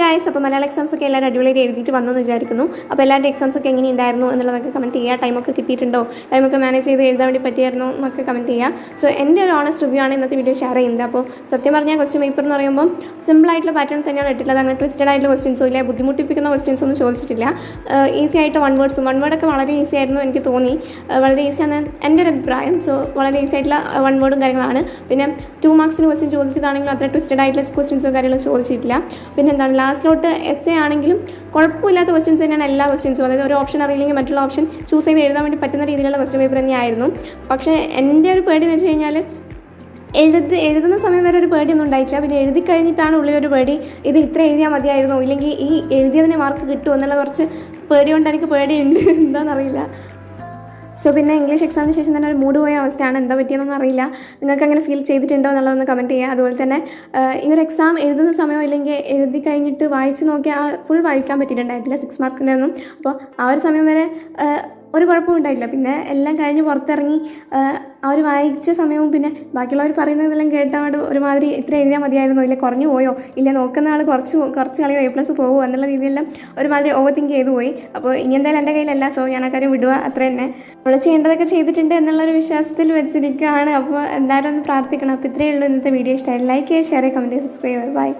Guys, അപ്പോൾ Malayalam exams ഒക്കെ എല്ലാവരും അടിപൊളിയായിട്ട് എഴുതിയിട്ട് വന്നെന്ന് വിചാരിക്കുന്നു. അപ്പോൾ എല്ലാവരുടെ എക്സാംസ് ഒക്കെ എങ്ങനെയുണ്ടായിരുന്നു എന്നുള്ളതൊക്കെ കമൻറ്റ് ചെയ്യുക. ടൈമൊക്കെ കിട്ടിയിട്ടുണ്ടോ, ടൈമൊക്കെ മാനേജ് ചെയ്ത് എഴുതാൻ വേണ്ടി പറ്റിയായിരുന്നു എന്നൊക്കെ കമൻറ്റ് ചെയ്യുക. സോ എൻ്റെ ഒരു ഓണസ്റ്റ് റിവ്യൂ ആണ് ഇന്നത്തെ വീഡിയോ ഷെയർ ചെയ്യുന്നത്. അപ്പോൾ സത്യം പറഞ്ഞാൽ ക്വസ്റ്റ്യൻ പേപ്പർ എന്ന് പറയുമ്പോൾ സിമ്പിളായിട്ടുള്ള പാറ്റേൺ തന്നെയാണ് ഇട്ടിട്ടുള്ളത്. അങ്ങനെ ട്വിസ്റ്റഡ് ആയിട്ടുള്ള ക്വസ്റ്റ്യൻസോ ഇല്ല ബുദ്ധിമുട്ടിപ്പിക്കുന്ന ക്വസ്റ്റ്യൻസ് ഒന്നും ചോദിച്ചിട്ടില്ല. ഈസി ആയിട്ട് വൺ വേർഡൊക്കെ വളരെ ഈസി ആയിരുന്നു എനിക്ക് തോന്നി. വളരെ ഈസിയാണ് എൻ്റെ ഒരു അഭിപ്രായം. സോ വളരെ ഈസി ആയിട്ടുള്ള വൺ വേർഡും കാര്യങ്ങളാണ്. പിന്നെ 2 മാർക്സിന് ക്വസ്റ്റ്യൻ ചോദിച്ചതാണെങ്കിലും അത്ര ട്വിസ്റ്റഡ് ആയിട്ടുള്ള ക്വസ്റ്റ്യൻസോ കാര്യങ്ങളോ ചോദിച്ചിട്ടില്ല. പിന്നെ എന്താണ് ലാസ്റ്റിലോട്ട് എസ് എ ആണെങ്കിലും കുഴപ്പമില്ലാത്ത ക്വസ്റ്റ്യൻസ് തന്നെയാണ് എല്ലാ ക്വസ്റ്റ്യൻസും. അതായത് ഒരു ഓപ്ഷൻ അറിയില്ലെങ്കിൽ മറ്റുള്ള ഓപ്ഷൻ ചൂസ് ചെയ്ത് എഴുതാൻ വേണ്ടി പറ്റുന്ന രീതിയിലുള്ള ക്വസ്റ്റ്യൻ പേപ്പർ തന്നെയായിരുന്നു. പക്ഷേ എൻ്റെ ഒരു പേടി എന്ന് വെച്ച് കഴിഞ്ഞാൽ എഴുതുന്ന സമയം വരെ ഒരു പേടിയൊന്നും ഉണ്ടായിട്ടില്ല. പിന്നെ എഴുതി കഴിഞ്ഞിട്ടാണ് ഉള്ളിലൊരു പേടി, ഇത് ഇത്ര എഴുതിയാൽ മതിയായിരുന്നു, ഇല്ലെങ്കിൽ ഈ എഴുതിയതിന് മാർക്ക് കിട്ടുമോ എന്നുള്ള കുറച്ച് പേടി കൊണ്ട് എനിക്ക് പേടിയുണ്ട്, എന്താണെന്നറിയില്ല. സോ പിന്നെ ഇംഗ്ലീഷ് എക്സാമിന് ശേഷം തന്നെ ഒരു മൂഡ് പോയ അവസ്ഥയാണ്. എന്താ പറ്റിയെന്നൊന്നും അറിയില്ല. നിങ്ങൾക്ക് അങ്ങനെ ഫീൽ ചെയ്തിട്ടുണ്ടോ എന്നുള്ളതൊന്ന് കമൻറ്റ് ചെയ്യുക. അതുപോലെ തന്നെ ഈ ഒരു എക്സാം എഴുതുന്ന സമയം ഇല്ലെങ്കിൽ എഴുതി കഴിഞ്ഞിട്ട് വായിച്ച് നോക്കിയാൽ ഫുൾ വായിക്കാൻ പറ്റിയിട്ടുണ്ടായിട്ടില്ല 6 മാർക്കിൻ്റെ ഒന്നും. അപ്പോൾ ആ ഒരു സമയം വരെ ഒരു കുഴപ്പവും ഉണ്ടായിട്ടില്ല. പിന്നെ എല്ലാം കഴിഞ്ഞ് പുറത്തിറങ്ങി ആ ഒരു വായിച്ച സമയവും പിന്നെ ബാക്കിയുള്ളവർ പറയുന്നതെല്ലാം കേട്ടാൽ ഒരുമാതിരി ഇത്ര എഴുതിയാൽ മതിയായിരുന്നോ, ഇല്ല കുറഞ്ഞു പോയോ, ഇല്ല നോക്കുന്ന ആൾ കുറച്ച് കളിയോ A+ പോകുമോ എന്നുള്ള രീതിയിലെല്ലാം ഒരുമാതിരി ഓവർ തിങ്ക് ചെയ്തു പോയി. അപ്പോൾ ഇനി എന്തായാലും എൻ്റെ കയ്യിലല്ല. സോ ഞാൻ ആ കാര്യം വിടുക, അത്ര തന്നെ. നമ്മൾ ചെയ്യേണ്ടതൊക്കെ ചെയ്തിട്ടുണ്ട് എന്നുള്ളൊരു വിശ്വാസത്തിൽ വെച്ചിരിക്കുകയാണ്. അപ്പോൾ എല്ലാവരും ഒന്ന് പ്രാർത്ഥിക്കണം. അപ്പോൾ ഇത്രയേ ഉള്ളൂ ഇന്നത്തെ വീഡിയോ. ഇഷ്ടമായി ലൈക്ക് ചെയ്യുക, ഷെയർ ചെയ്യുക, കമൻറ്റ് ചെയ്യുക, സബ്സ്ക്രൈബ് ചെയ്യുക. ബൈ.